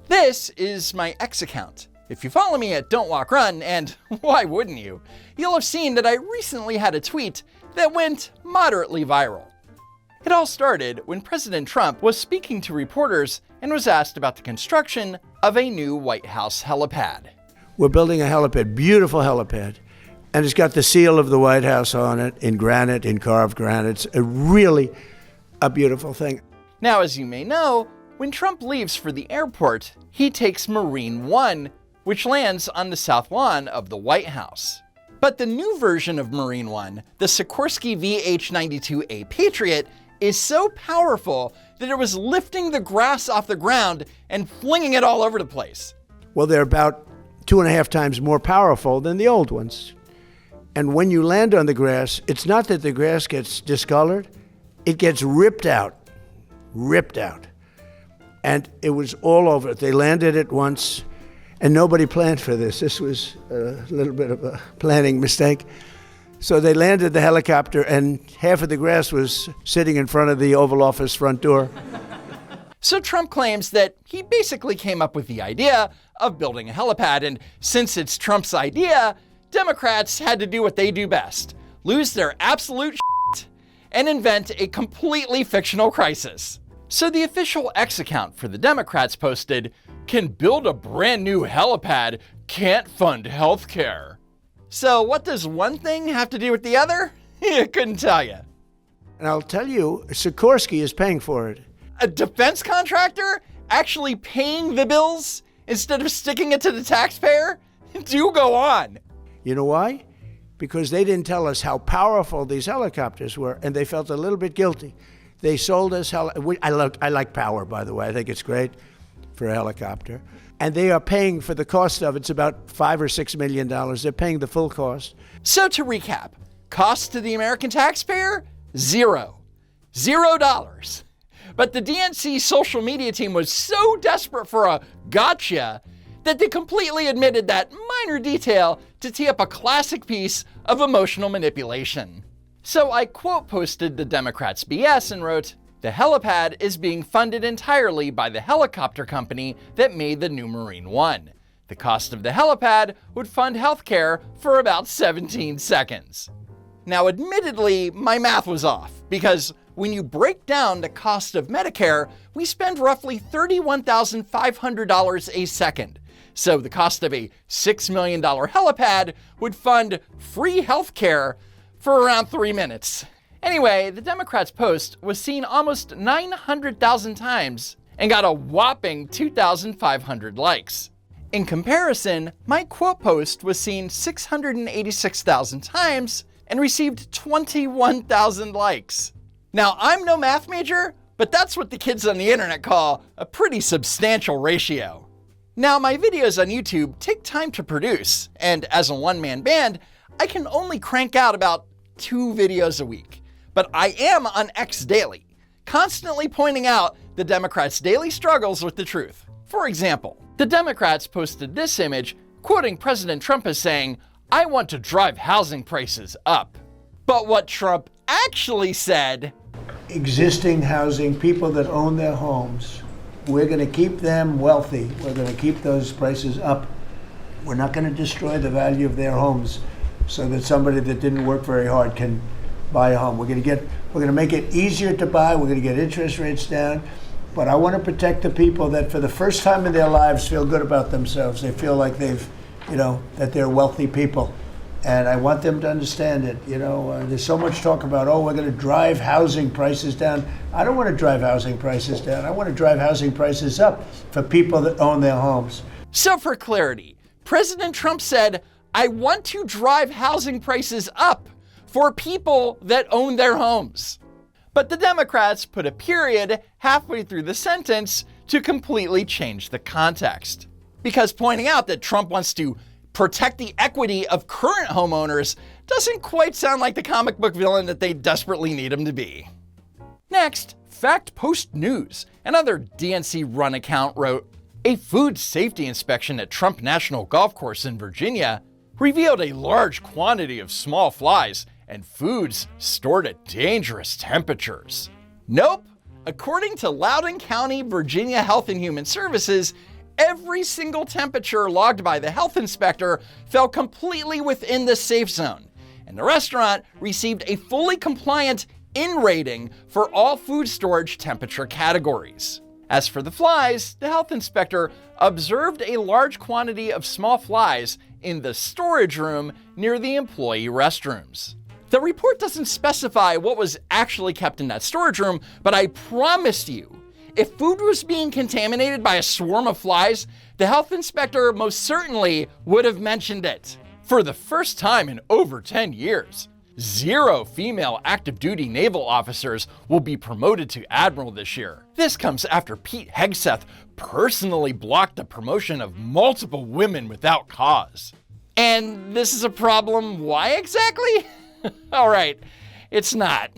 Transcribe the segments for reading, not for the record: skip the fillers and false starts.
This is my X account. If you follow me at Don't Walk Run, and why wouldn't you, you'll have seen that I recently had a tweet that went moderately viral. It all started when President Trump was speaking to reporters and was asked about the construction of a new White House helipad. We're building a helipad, beautiful helipad, and it's got the seal of the White House on it in granite, in carved granite. It's really a beautiful thing. Now, as you may know, when Trump leaves for the airport, he takes Marine One, which lands on the south lawn of the White House. But the new version of Marine One, the Sikorsky VH-92A Patriot, is so powerful that it was lifting the grass off the ground and flinging it all over the place. Well, they're about 2.5 times more powerful than the old ones. And when you land on the grass, it's not that the grass gets discolored, it gets ripped out. And it was all over. They landed it once, and nobody planned for this. This was a little bit of a planning mistake. So they landed the helicopter, and half of the grass was sitting in front of the Oval Office front door. So Trump claims that he basically came up with the idea of building a helipad, and since it's Trump's idea, Democrats had to do what they do best: lose their absolute shit and invent a completely fictional crisis. So the official X account for the Democrats posted, "Can build a brand new helipad, can't fund healthcare." So what does one thing have to do with the other? I couldn't tell you. And I'll tell you, Sikorsky is paying for it. A defense contractor actually paying the bills instead of sticking it to the taxpayer? Do go on. You know why? Because they didn't tell us how powerful these helicopters were, and they felt a little bit guilty. They sold us I like power, by the way. I think it's great for a helicopter. And they are paying for the cost of it. It's about $5 or $6 million. They're paying the full cost. So to recap, cost to the American taxpayer? $0. But the DNC social media team was so desperate for a gotcha that they completely admitted that minor detail to tee up a classic piece of emotional manipulation. So I quote posted the Democrats' BS and wrote, "The helipad is being funded entirely by the helicopter company that made the new Marine One. The cost of the helipad would fund healthcare for about 17 seconds. Now, admittedly, my math was off, because when you break down the cost of Medicare, we spend roughly $31,500 a second. So the cost of a $6 million helipad would fund free healthcare for around 3 minutes. Anyway, the Democrats' post was seen almost 900,000 times and got a whopping 2,500 likes. In comparison, my quote post was seen 686,000 times and received 21,000 likes. Now, I'm no math major, but that's what the kids on the internet call a pretty substantial ratio. Now, my videos on YouTube take time to produce, and as a one-man band, I can only crank out about 2 videos a week. But I am on X daily, constantly pointing out the Democrats' daily struggles with the truth. For example, the Democrats posted this image quoting President Trump as saying, "I want to drive housing prices up." But what Trump actually said, Existing housing, people that own their homes, we're going to keep them wealthy. We're going to keep those prices up. We're not going to destroy the value of their homes so that somebody that didn't work very hard can buy a home. We're going to make it easier to buy. We're going to get interest rates down. But I want to protect the people that for the first time in their lives feel good about themselves. They feel like that they're wealthy people. And I want them to understand it. There's so much talk about, we're going to drive housing prices down. I don't want to drive housing prices down. I want to drive housing prices up for people that own their homes. So for clarity, President Trump said, "I want to drive housing prices up for people that own their homes." But the Democrats put a period halfway through the sentence to completely change the context. Because pointing out that Trump wants to protect the equity of current homeowners doesn't quite sound like the comic book villain that they desperately need him to be. Next, Fact Post News, another DNC-run account, wrote, "A food safety inspection at Trump National Golf Course in Virginia revealed a large quantity of small flies and foods stored at dangerous temperatures." Nope. According to Loudoun County, Virginia Health and Human Services, every single temperature logged by the health inspector fell completely within the safe zone, and the restaurant received a fully compliant IN rating for all food storage temperature categories. As for the flies, the health inspector observed a large quantity of small flies in the storage room near the employee restrooms. The report doesn't specify what was actually kept in that storage room, but I promise you, if food was being contaminated by a swarm of flies, the health inspector most certainly would have mentioned it. For the first time in over 10 years, 0 female active duty naval officers will be promoted to admiral this year. This comes after Pete Hegseth personally blocked the promotion of multiple women without cause. And this is a problem, why exactly? All right, it's not.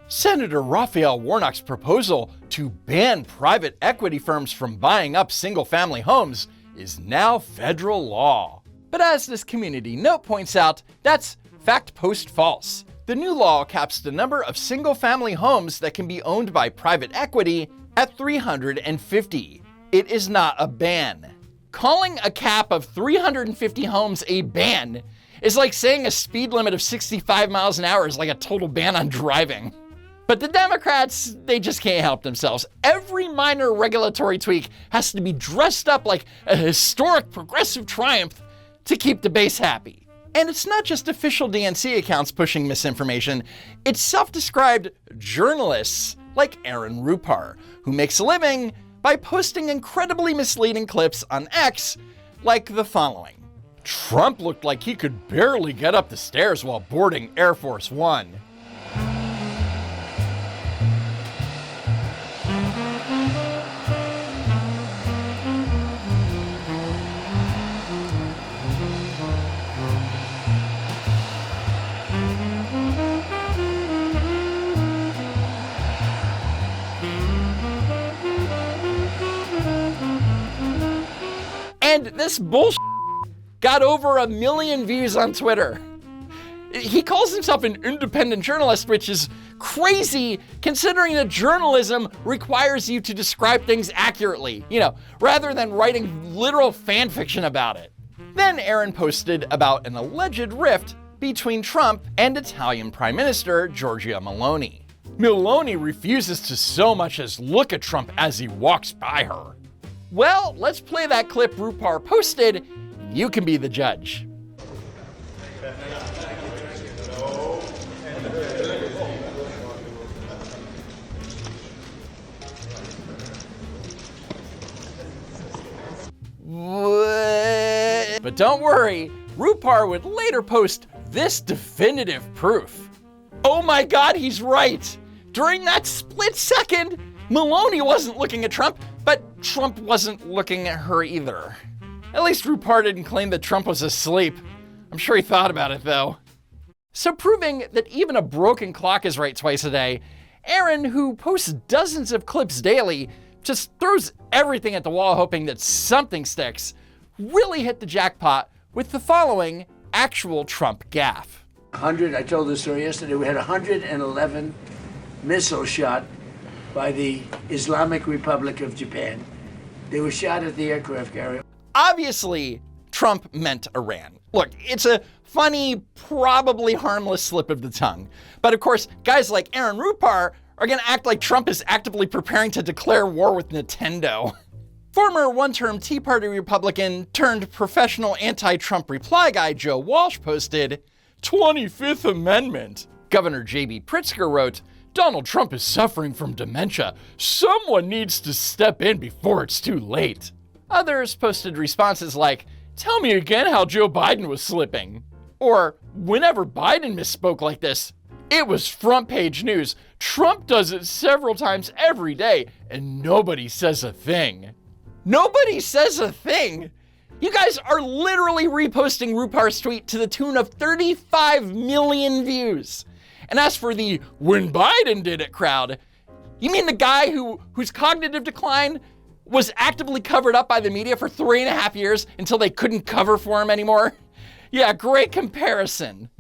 Senator Raphael Warnock's proposal to ban private equity firms from buying up single-family homes is now federal law. But as this community note points out, that's fact post false. The new law caps the number of single-family homes that can be owned by private equity at 350. It is not a ban. Calling a cap of 350 homes a ban is like saying a speed limit of 65 miles an hour is like a total ban on driving. But the Democrats, they just can't help themselves. Every minor regulatory tweak has to be dressed up like a historic progressive triumph to keep the base happy. And it's not just official DNC accounts pushing misinformation, it's self-described journalists like Aaron Rupar, who makes a living by posting incredibly misleading clips on X, like the following. Trump looked like he could barely get up the stairs while boarding Air Force One. And this bullshit got over 1 million views on Twitter. He calls himself an independent journalist, which is crazy considering that journalism requires you to describe things accurately, rather than writing literal fan fiction about it. Then Aaron posted about an alleged rift between Trump and Italian Prime Minister Giorgia Meloni. Meloni refuses to so much as look at Trump as he walks by her. Well, let's play that clip Rupar posted, and you can be the judge. What? But don't worry, Rupar would later post this definitive proof. Oh my God, he's right! During that split second, Meloni wasn't looking at Trump, but Trump wasn't looking at her either. At least Rupar didn't claim that Trump was asleep. I'm sure he thought about it though. So proving that even a broken clock is right twice a day, Aaron, who posts dozens of clips daily, just throws everything at the wall hoping that something sticks, really hit the jackpot with the following actual Trump gaffe. I told this story yesterday, we had 111 missiles shot by the Islamic Republic of Japan. They were shot at the aircraft carrier. Obviously, Trump meant Iran. Look, it's a funny, probably harmless slip of the tongue. But of course, guys like Aaron Rupar are gonna act like Trump is actively preparing to declare war with Nintendo. Former one-term Tea Party Republican turned professional anti-Trump reply guy Joe Walsh posted, 25th Amendment. Governor J.B. Pritzker wrote, Donald Trump is suffering from dementia. Someone needs to step in before it's too late. Others posted responses like, tell me again how Joe Biden was slipping. Or, whenever Biden misspoke like this, it was front page news. Trump does it several times every day, and nobody says a thing. Nobody says a thing? You guys are literally reposting Rupar's tweet to the tune of 35 million views. And as for the when Biden did it crowd, you mean the guy whose cognitive decline was actively covered up by the media for 3.5 years until they couldn't cover for him anymore? Yeah, great comparison.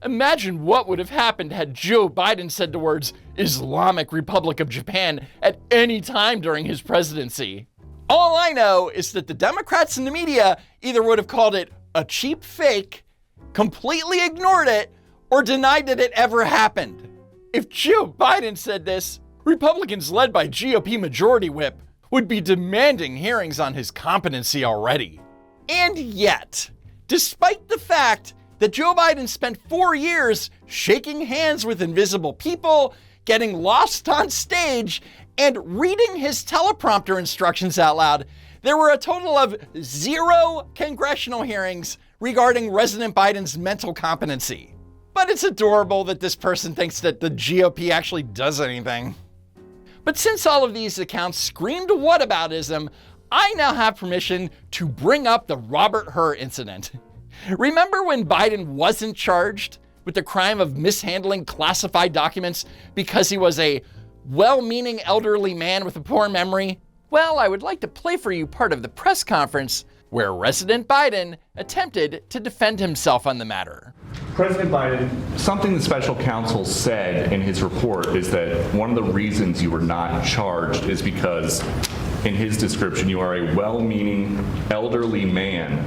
Imagine what would have happened had Joe Biden said the words Islamic Republic of Japan at any time during his presidency. All I know is that the Democrats and the media either would have called it a cheap fake, completely ignored it, or denied that it ever happened. If Joe Biden said this, Republicans led by GOP Majority Whip would be demanding hearings on his competency already. And yet, despite the fact that Joe Biden spent 4 years shaking hands with invisible people, getting lost on stage, and reading his teleprompter instructions out loud, there were a total of 0 congressional hearings regarding President Biden's mental competency. But it's adorable that this person thinks that the GOP actually does anything. But since all of these accounts screamed whataboutism, I now have permission to bring up the Robert Hur incident. Remember when Biden wasn't charged with the crime of mishandling classified documents because he was a well-meaning elderly man with a poor memory? Well, I would like to play for you part of the press conference where President Biden attempted to defend himself on the matter. President Biden, something the special counsel said in his report is that one of the reasons you were not charged is because, in his description, you are a well-meaning elderly man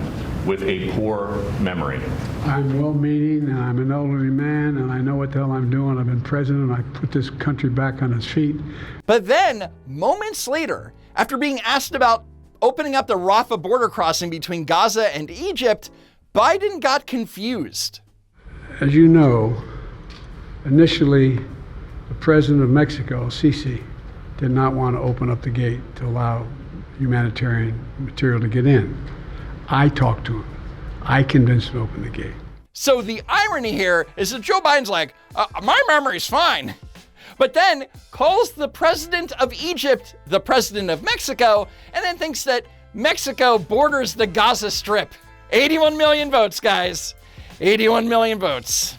with a poor memory. I'm well-meaning, and I'm an elderly man, and I know what the hell I'm doing. I've been president. I put this country back on its feet. But then, moments later, after being asked about opening up the Rafah border crossing between Gaza and Egypt, Biden got confused. As you know, initially, the president of Mexico, Sisi, did not want to open up the gate to allow humanitarian material to get in. I talked to him. I convinced him to open the gate. So the irony here is that Joe Biden's like, my memory's fine. But then calls the president of Egypt the president of Mexico, and then thinks that Mexico borders the Gaza Strip. 81 million votes, guys. 81 million votes.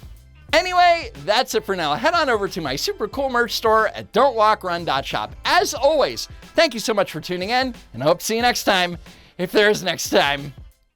Anyway, that's it for now. Head on over to my super cool merch store at don'twalkrun.shop. As always, thank you so much for tuning in, and I hope to see you next time, if there's next time.